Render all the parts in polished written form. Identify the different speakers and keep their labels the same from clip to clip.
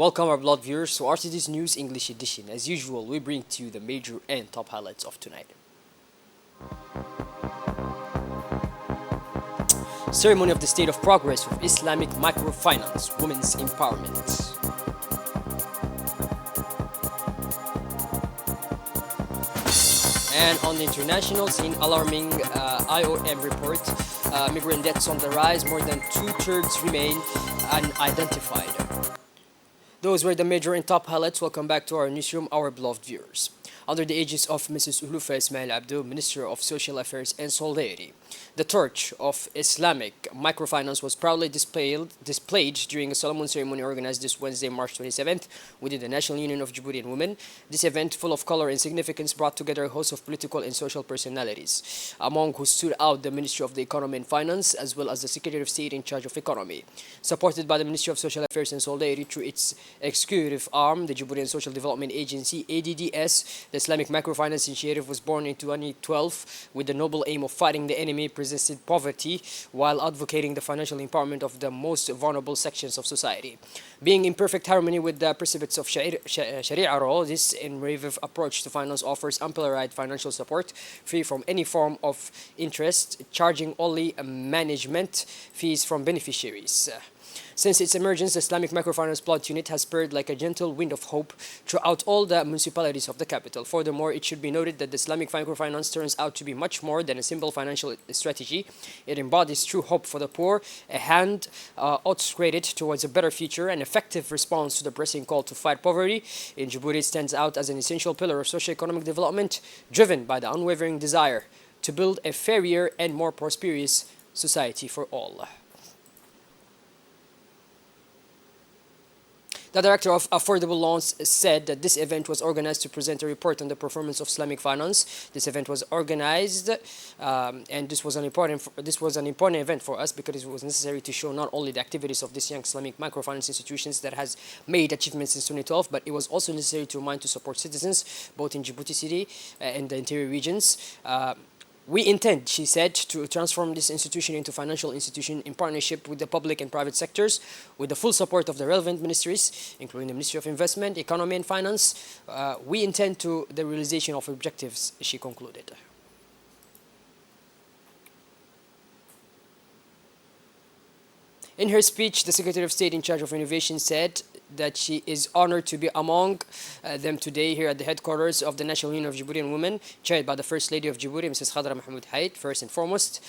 Speaker 1: welcome our blood viewers to RTD's News English edition. As usual, we bring to you the major and top highlights of tonight. Ceremony of the State of Progress of Islamic Microfinance, Women's Empowerment. And on the international scene, alarming IOM report, migrant deaths on the rise, more than two-thirds remain unidentified. Those were the major and top highlights. Welcome back to our newsroom, our beloved viewers. Under the aegis of Mrs. Ulufa Ismail Abdo, Minister of Social Affairs and Solidarity, the torch of Islamic microfinance was proudly displayed during a solemn ceremony organized this Wednesday, March 27th, within the National Union of Djiboutian Women. This event, full of color and significance, brought together a host of political and social personalities, among who stood out the Ministry of the Economy and Finance, as well as the Secretary of State in charge of Economy. Supported by the Ministry of Social Affairs and Solidarity through its executive arm, the Djiboutian Social Development Agency, ADDS, the Islamic Microfinance Initiative was born in 2012 with the noble aim of fighting the enemy persistent poverty while advocating the financial empowerment of the most vulnerable sections of society. Being in perfect harmony with the precepts of Sharia law, this innovative approach to finance offers amplified financial support free from any form of interest, charging only management fees from beneficiaries. Since its emergence, the Islamic Microfinance Plot Unit has spurred like a gentle wind of hope throughout all the municipalities of the capital. Furthermore, it should be noted that the Islamic Microfinance turns out to be much more than a simple financial strategy. It embodies true hope for the poor, a hand outstretched towards a better future, an effective response to the pressing call to fight poverty. In Djibouti, it stands out as an essential pillar of socio-economic development, driven by the unwavering desire to build a fairer and more prosperous society for all. The director of Affordable Loans said that this event was organized to present a report on the performance of Islamic finance. This event was organized, and this was an important event for us because it was necessary to show not only the activities of these young Islamic microfinance institutions that has made achievements since 2012, but it was also necessary to remind to support citizens both in Djibouti City and the interior regions. We intend, she said, to transform this institution into a financial institution in partnership with the public and private sectors, with the full support of the relevant ministries, including the Ministry of Investment, Economy and Finance. We intend to the realization of objectives, she concluded. In her speech, the Secretary of State in charge of Innovation said that she is honored to be among them today here at the headquarters of the National Union of Djiboutian Women, chaired by the First Lady of Djibouti, Mrs. Khadra Mahmoud Haid. First and foremost,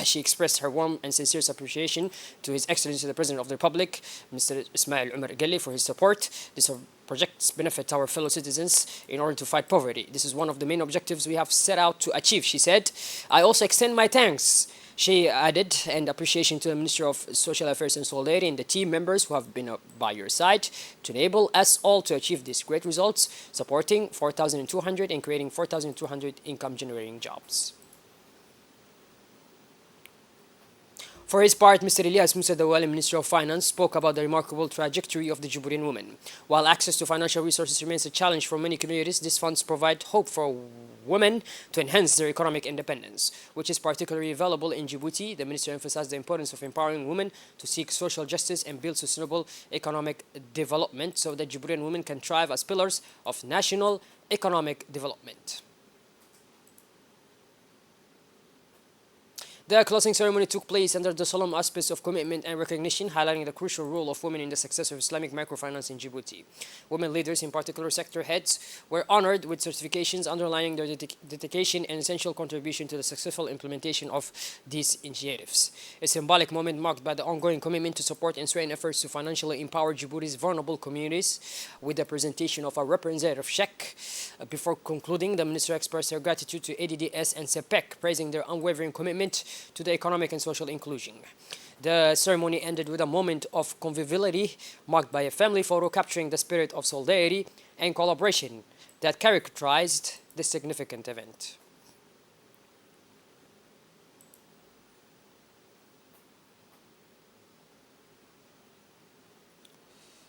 Speaker 1: she expressed her warm and sincere appreciation to His Excellency the President of the Republic, Mr. Ismail Omar Ghali, for his support. This projects benefit our fellow citizens in order to fight poverty. This is one of the main objectives we have set out to achieve, she said. I also extend my thanks, she added, and appreciation to the Minister of Social Affairs and Solidarity and the team members who have been by your side to enable us all to achieve these great results, supporting 4,200 and creating 4,200 income-generating jobs. For his part, Mr. Ilyas Musa Dawali, Minister of Finance, spoke about the remarkable trajectory of the Djiboutian women. While access to financial resources remains a challenge for many communities, these funds provide hope for women to enhance their economic independence, which is particularly valuable in Djibouti. The Minister emphasized the importance of empowering women to seek social justice and build sustainable economic development so that Djiboutian women can thrive as pillars of national economic development. The closing ceremony took place under the solemn auspice of commitment and recognition, highlighting the crucial role of women in the success of Islamic microfinance in Djibouti. Women leaders, in particular sector heads, were honored with certifications underlining their dedication and essential contribution to the successful implementation of these initiatives. A symbolic moment marked by the ongoing commitment to support and strengthen efforts to financially empower Djibouti's vulnerable communities, with the presentation of a representative check. Before concluding, the Minister expressed her gratitude to ADDS and CEPEC, praising their unwavering commitment to the economic and social inclusion. The ceremony ended with a moment of conviviality marked by a family photo capturing the spirit of solidarity and collaboration that characterized this significant event.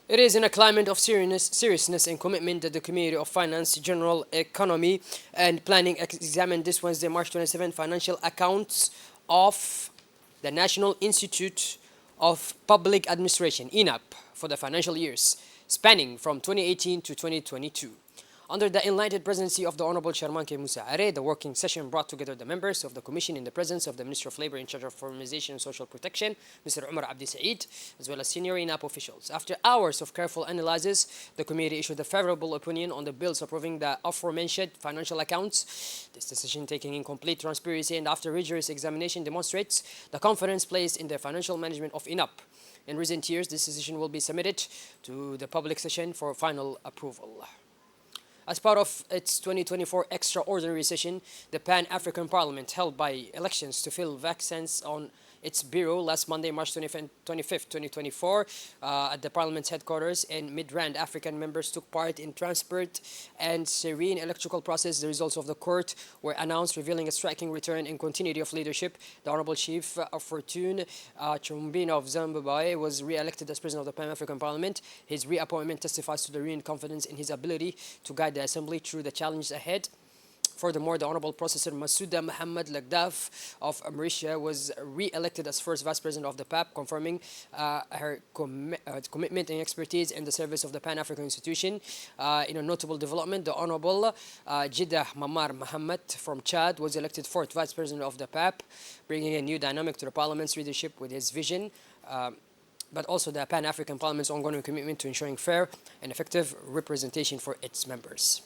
Speaker 1: It is in a climate of seriousness and commitment that the Committee of Finance, General Economy and Planning examined this Wednesday, March 27, financial accounts of the National Institute of Public Administration, Inup, for the financial years spanning from 2018 to 2022. Under the enlightened presidency of the Honorable Chairman K. Musa Are, the working session brought together the members of the Commission in the presence of the Minister of Labor in charge of Formalization and Social Protection, Mr. Umar Abdi Said, as well as senior Inup officials. After hours of careful analysis, the committee issued a favorable opinion on the bills approving the aforementioned financial accounts. This decision, taking in complete transparency and after rigorous examination, demonstrates the confidence placed in the financial management of Inup. In recent years, this decision will be submitted to the public session for final approval. As part of its 2024 extraordinary session, the Pan-African Parliament held by elections to fill vacancies on its bureau last Monday, March 25th, 2024, at the Parliament's headquarters, and Migrant African members took part in transparent and serene electoral process. The results of the court were announced, revealing a striking return and continuity of leadership. The Honorable Chief of Fortune Chumbino of Zimbabwe was re-elected as President of the Pan-African Parliament. His reappointment testifies to the renewed confidence in his ability to guide the Assembly through the challenges ahead. Furthermore, the Honorable Professor Masouda Mohamed Lagdaf of Mauritius was re-elected as first Vice President of the PAP, confirming her commitment and expertise in the service of the Pan-African institution. In a notable development, the Honorable Jiddah Mamar Mohamed from Chad was elected fourth Vice President of the PAP, bringing a new dynamic to the Parliament's leadership with his vision, but also the Pan-African Parliament's ongoing commitment to ensuring fair and effective representation for its members.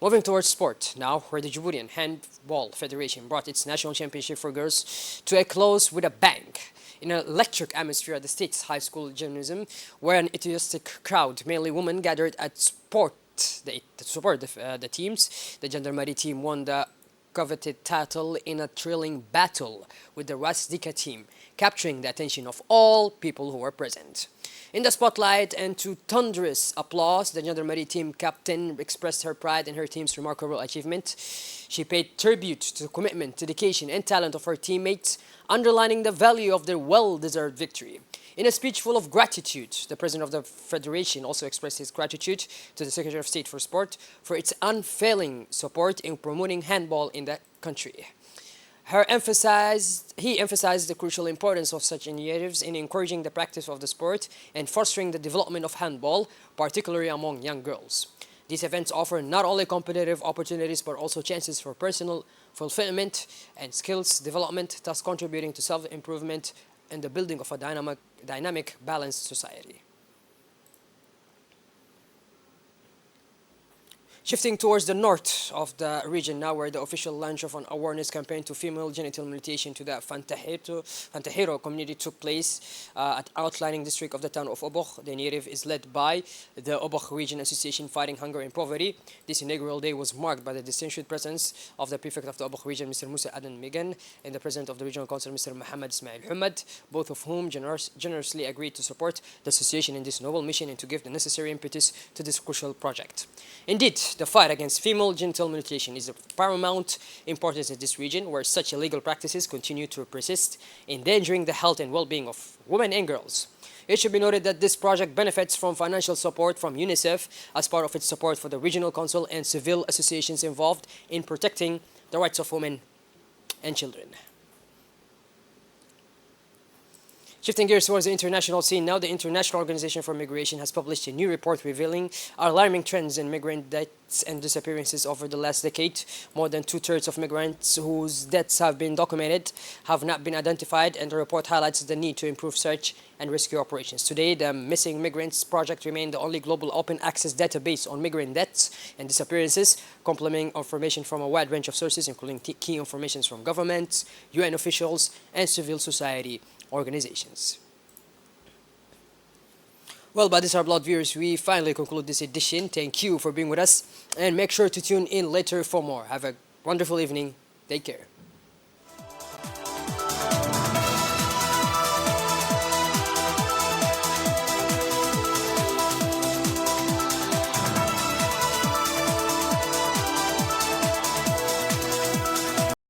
Speaker 1: Moving towards sport now, where the Djiboutian Handball Federation brought its national championship for girls to a close with a bang. In an electric atmosphere at the state's high school gymnasium, where an enthusiastic crowd, mainly women, gathered to support the teams, the Gendarmerie team won the coveted title in a thrilling battle with the Rasdika team, capturing the attention of all people who were present. In the spotlight and to thunderous applause, the Gendarmerie team captain expressed her pride in her team's remarkable achievement. She paid tribute to the commitment, dedication, and talent of her teammates, underlining the value of their well-deserved victory. In a speech full of gratitude, the president of the federation also expressed his gratitude to the Secretary of State for Sport for its unfailing support in promoting handball in the country. He emphasized the crucial importance of such initiatives in encouraging the practice of the sport and fostering the development of handball, particularly among young girls. These events offer not only competitive opportunities but also chances for personal fulfillment and skills development, thus contributing to self-improvement and the building of a dynamic, balanced society. Shifting towards the north of the region now, where the official launch of an awareness campaign to female genital mutilation to the Fantahero community took place at outlying district of the town of Obok. The initiative is led by the Obok Region Association Fighting Hunger and Poverty. This inaugural day was marked by the distinguished presence of the prefect of the Obok region, Mr. Musa Adan Migan, and the president of the regional council, Mr. Mohammed Ismail Hamad, both of whom generously agreed to support the association in this noble mission and to give the necessary impetus to this crucial project. Indeed, the fight against female genital mutilation is of paramount importance in this region, where such illegal practices continue to persist, endangering the health and well-being of women and girls. It should be noted that this project benefits from financial support from UNICEF as part of its support for the regional council and civil associations involved in protecting the rights of women and children. Shifting gears towards the international scene now, the International Organization for Migration has published a new report revealing alarming trends in migrant deaths and disappearances over the last decade. More than two-thirds of migrants whose deaths have been documented have not been identified, and the report highlights the need to improve search and rescue operations. Today, the Missing Migrants Project remains the only global open access database on migrant deaths and disappearances, complementing information from a wide range of sources, including key information from governments, UN officials, and civil society organizations. Well, by this, our blood viewers, we finally conclude this edition. Thank you for being with us, and make sure to tune in later for more. Have a wonderful evening. Take care.